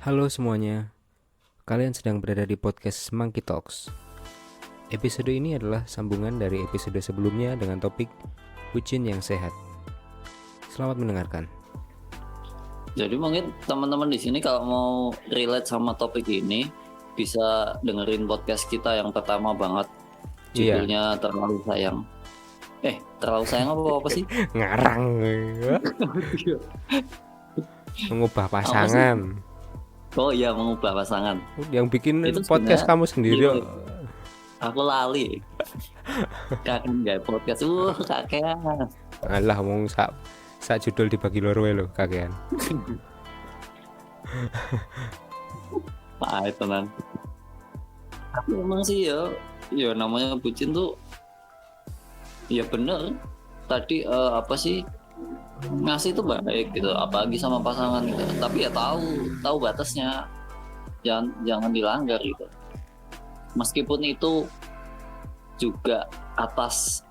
Halo semuanya, kalian sedang berada di podcast Monkey Talks. Episode ini adalah sambungan dari episode sebelumnya dengan topik bucin yang sehat. Selamat mendengarkan. Jadi mungkin teman-teman di sini kalau mau relate sama topik ini bisa dengerin podcast kita yang pertama banget. Judulnya Terlalu Sayang. Terlalu Sayang apa sih? Ngarang. Mengubah pasangan. Oh iya, Mengubah Pasangan. Yang bikin Itu podcast kamu sendiri. Aku lali. Kakek nggak podcast. Kakek. Alah ngomong sak judul dibagi loro lho kakean. Pak tenan. Tapi emang sih ya namanya bucin tuh ya bener. Tadi apa sih? Ngasih itu baik gitu, apalagi sama pasangan gitu. Tapi ya tahu batasnya, jangan dilanggar gitu. Meskipun itu juga atas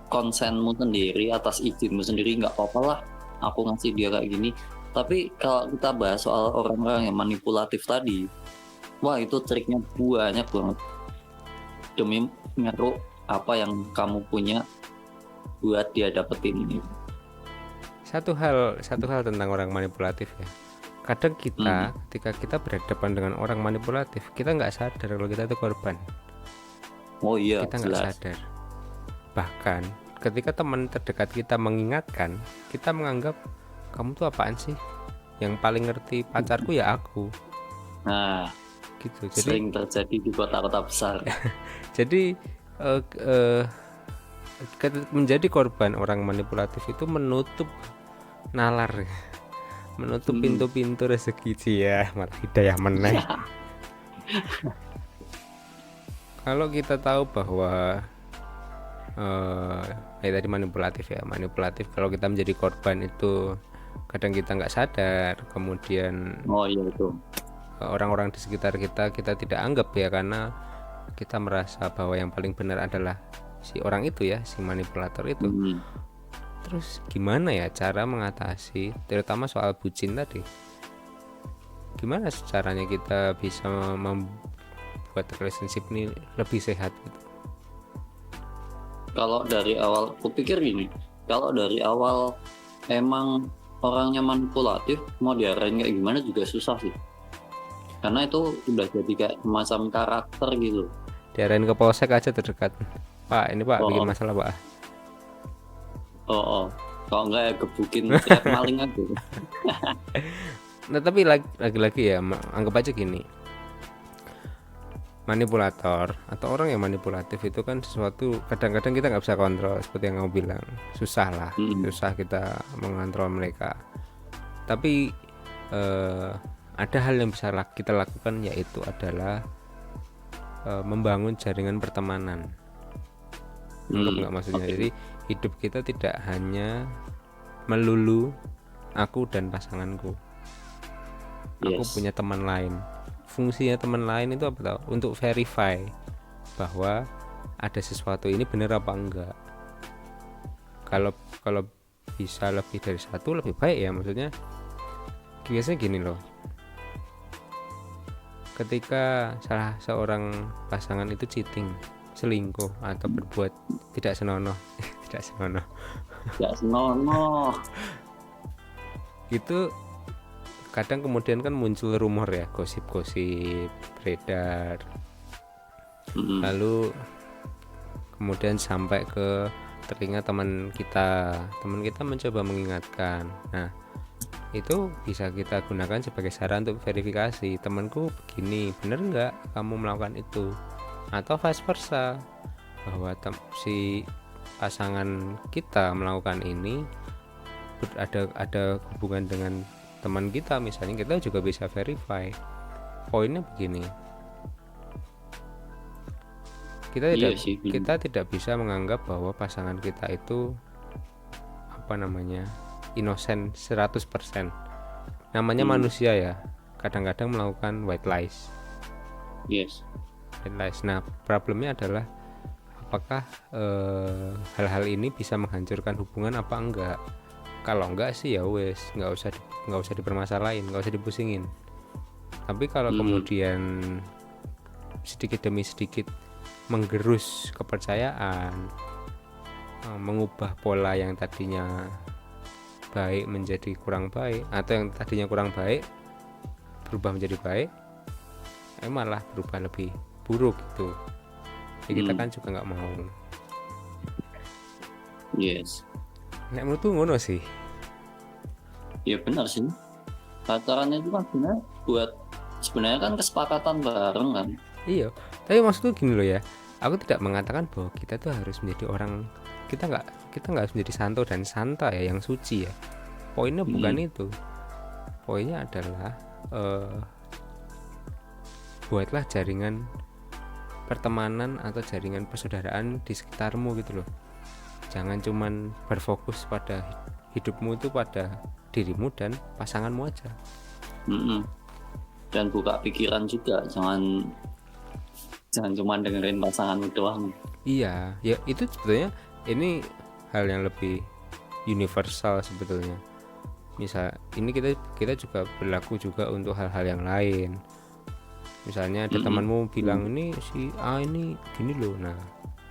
konsenmu sendiri, atas izinmu sendiri, nggak apa-apa lah aku ngasih dia kayak gini. Tapi kalau kita bahas soal orang-orang yang manipulatif tadi, wah itu triknya banyak banget demi ngeruk apa yang kamu punya buat dia dapetin ini. Satu hal tentang orang manipulatif ya. Kadang kita ketika kita berhadapan dengan orang manipulatif, kita nggak sadar kalau kita itu korban. Oh iya, Kita nggak sadar. Bahkan ketika teman terdekat kita mengingatkan, kita menganggap kamu tuh apaan sih? Yang paling ngerti pacarku ya aku. Nah, gitu. Jadi sering terjadi di kota-kota besar. Jadi menjadi korban orang manipulatif itu menutup nalar, menutup pintu-pintu rezeki sih ya, malah hidayah meneh. Kalau kita tahu bahwa tadi manipulatif kalau kita menjadi korban itu kadang kita nggak sadar, kemudian itu orang-orang di sekitar kita tidak anggap ya, karena kita merasa bahwa yang paling benar adalah si orang itu ya, si manipulator itu. Terus gimana ya cara mengatasi terutama soal bucin tadi? Gimana caranya kita bisa membuat relationship ini lebih sehat gitu? Kalau dari awal, aku pikir gini, kalau dari awal emang orangnya manipulatif, mau diarahin kayak gimana juga susah sih. Karena itu udah jadi kayak semacam karakter gitu. Diarahin ke polsek aja terdekat. Pak, ini Pak bikin masalah Pak. Kalau enggak ya gebukin teriak maling aja. Nah tapi lagi-lagi ya, anggap aja gini, manipulator atau orang yang manipulatif itu kan sesuatu kadang-kadang kita nggak bisa kontrol, seperti yang kamu bilang, susah kita mengontrol mereka. Tapi ada hal yang bisa kita lakukan, yaitu adalah membangun jaringan pertemanan. Nggak maksudnya, jadi hidup kita tidak hanya melulu aku dan pasanganku. Aku punya teman lain. Fungsinya teman lain itu apa tahu? Untuk verify bahwa ada sesuatu ini benar apa enggak. Kalau bisa lebih dari satu lebih baik ya, maksudnya biasanya gini loh. Ketika salah seorang pasangan itu cheating, selingkuh atau berbuat tidak senonoh itu kadang kemudian kan muncul rumor ya, gosip-gosip beredar, lalu kemudian sampai ke telinga teman kita mencoba mengingatkan. Nah itu bisa kita gunakan sebagai saran untuk verifikasi, temanku begini, bener nggak kamu melakukan itu, atau vice versa, bahwa si pasangan kita melakukan ini ada hubungan dengan teman kita misalnya, kita juga bisa verify. Poinnya begini, kita tidak bisa menganggap bahwa pasangan kita itu innocent 100%. Namanya manusia ya, kadang-kadang melakukan white lies. Nah problemnya adalah apakah hal-hal ini bisa menghancurkan hubungan apa enggak. Kalau enggak sih ya wes, nggak usah dipermasalahin, nggak usah dipusingin. Tapi kalau kemudian sedikit demi sedikit menggerus kepercayaan, mengubah pola yang tadinya baik menjadi kurang baik, atau yang tadinya kurang baik berubah menjadi baik, malah berubah lebih buruk gitu. Ya kita kan juga nggak mau. Yes. Nek menurutku ngono sih. Ya benar sih. Tatarannya itu kan sebenarnya kan kesepakatan bareng kan. Iya, tapi maksudku gini loh ya, aku tidak mengatakan bahwa kita tuh harus menjadi orang, kita nggak harus menjadi santo dan santa ya, yang suci ya. Poinnya bukan itu. Poinnya adalah buatlah jaringan pertemanan atau jaringan persaudaraan di sekitarmu gitu loh. Jangan cuman berfokus pada hidupmu itu pada dirimu dan pasanganmu aja. Dan buka pikiran juga, jangan cuma dengerin pasanganmu doang. Iya, ya itu sebetulnya ini hal yang lebih universal sebetulnya. Misal ini kita juga berlaku juga untuk hal-hal yang lain. Misalnya ada temanmu bilang ini si A ini gini loh. Nah,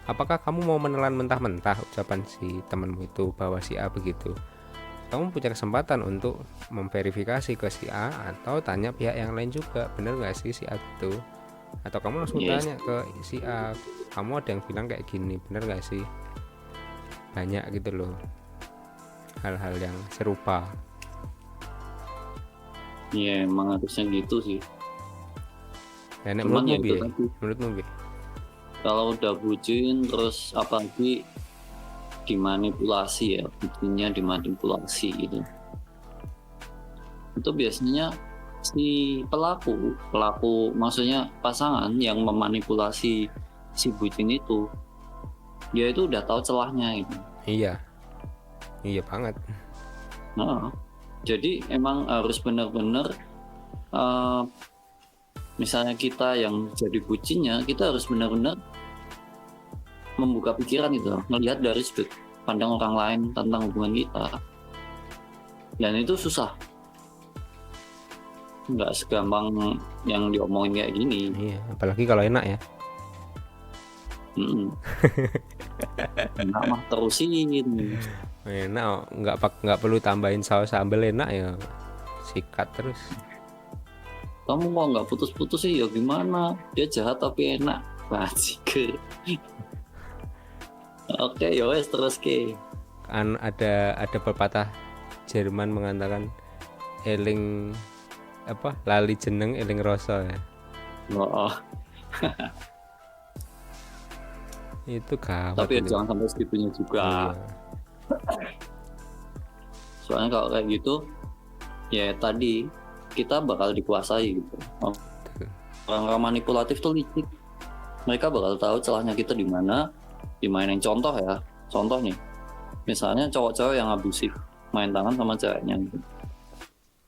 apakah kamu mau menelan mentah-mentah ucapan si temanmu itu bahwa si A begitu? Kamu punya kesempatan untuk memverifikasi ke si A atau tanya pihak yang lain juga, bener nggak sih si A itu? Atau kamu langsung tanya ke si A, kamu ada yang bilang kayak gini, bener nggak sih? Banyak gitu loh hal-hal yang serupa. Iya, emang harusnya gitu sih. Nenek Cuman ya menurutmu bi? Kalau udah bucin terus apalagi dimanipulasi ya, bucinnya dimanipulasi gitu. Itu biasanya si pelaku maksudnya pasangan yang memanipulasi si bucin itu, dia itu udah tahu celahnya gitu. Iya banget. Nah, jadi emang harus benar-benar misalnya kita yang jadi bucinnya, kita harus benar-benar membuka pikiran gitu, melihat dari sudut pandang orang lain tentang hubungan kita. Dan itu susah, nggak segampang yang diomongin kayak gini. Iya, apalagi kalau enak ya. Enak mah terusin. Enak, nggak perlu tambahin saus sambal, enak ya sikat terus. Kamu kok nggak putus-putus sih? Ya gimana? Dia jahat tapi enak. Bajik. Oke, yowes terus ke. Kan ada pepatah Jerman mengatakan eling lali jeneng eling rasa ya. Oh. Itu gawat. Tapi ya jangan sampai segitunya juga. Iya. Soalnya kalau kayak gitu, ya tadi kita bakal dikuasai gitu. Orang-orang manipulatif tuh licik. Mereka bakal tahu celahnya kita di mana, dimainin. Contoh nih, misalnya cowok-cowok yang abusif, main tangan sama ceweknya gitu.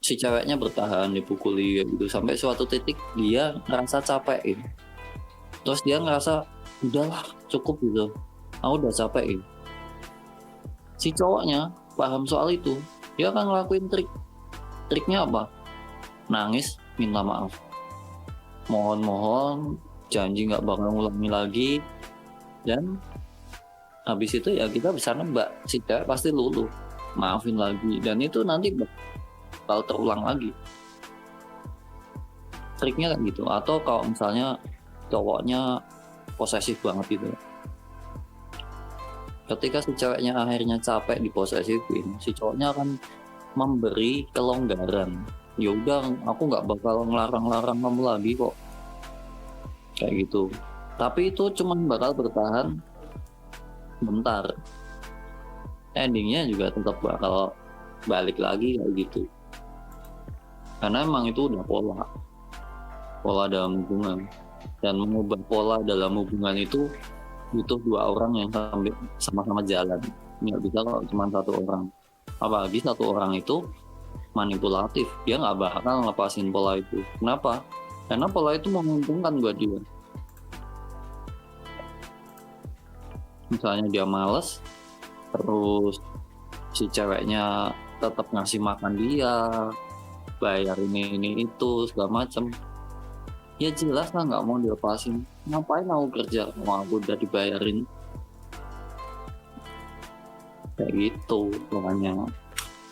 Si ceweknya bertahan dipukuli gitu sampai suatu titik dia ngerasa capek gitu. Terus dia ngerasa udahlah cukup gitu, aku udah capek gitu. Si cowoknya paham soal itu, dia akan ngelakuin triknya apa? Nangis, minta maaf, mohon janji nggak bakal ngulangi lagi. Dan habis itu ya kita bisa nebak si cewek pasti luluh, maafin lagi, dan itu nanti bakal terulang lagi. Triknya kayak gitu. Atau kalau misalnya cowoknya posesif banget gitu, ketika si ceweknya akhirnya capek diposesifin, si cowoknya akan memberi kelonggaran. Ya udah, aku nggak bakal ngelarang kamu lagi kok, kayak gitu. Tapi itu cuma bakal bertahan bentar, endingnya juga tetap bakal balik lagi kayak gitu. Karena emang itu udah pola dalam hubungan, dan mengubah pola dalam hubungan itu butuh dua orang yang sama-sama jalan. Nggak bisa kalau cuma satu orang, apalagi satu orang itu manipulatif, dia nggak bakal ngelepasin pola itu. Kenapa? Karena pola itu menguntungkan buat dia. Misalnya dia malas, terus si ceweknya tetap ngasih makan dia, bayar ini itu segala macam. Ya jelas lah nggak mau dilepasin. Ngapain aku kerja mau aku udah dibayarin kayak gitu pokoknya.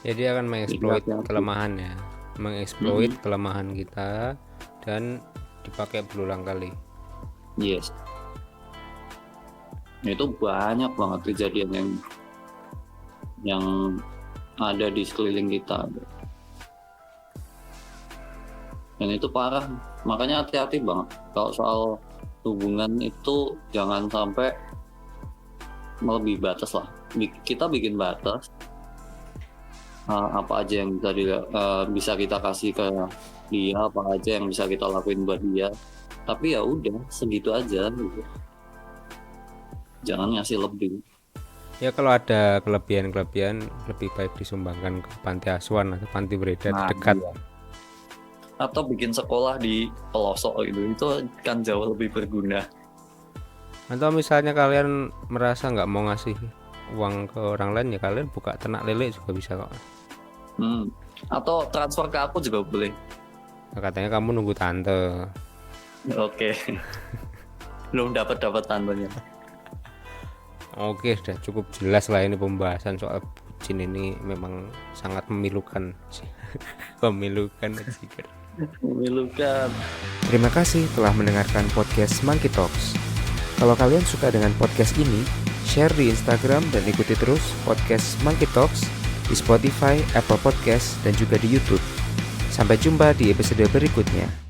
Jadi akan mengeksploit Hati-hati. kelemahannya, mengeksploit kelemahan kita dan dipakai berulang kali. Yes. Itu banyak banget kejadian yang ada di sekeliling kita. Dan itu parah. Makanya hati-hati banget kalau soal hubungan itu, jangan sampai melebihi batas lah. Kita bikin batas, apa aja yang bisa kita kasih ke dia, apa aja yang bisa kita lakuin buat dia. Tapi ya udah segitu aja gitu. Jangan ngasih lebih. Ya kalau ada kelebihan lebih baik disumbangkan ke panti asuhan atau panti bereda terdekat. Iya. Atau bikin sekolah di pelosok itu kan jauh lebih berguna. Atau misalnya kalian merasa nggak mau ngasih uang ke orang lain, ya kalian buka ternak lele juga bisa kok. Atau transfer ke aku juga boleh. Nah, katanya kamu nunggu tante. Oke. Belum dapat tandanya. Oke, sudah cukup jelas lah ini pembahasan soal bucin ini, memang sangat memilukan. Memilukan. Terima kasih telah mendengarkan podcast Monkey Talks. Kalau kalian suka dengan podcast ini, share di Instagram dan ikuti terus podcast Monkey Talks di Spotify, Apple Podcast, dan juga di YouTube. Sampai jumpa di episode berikutnya.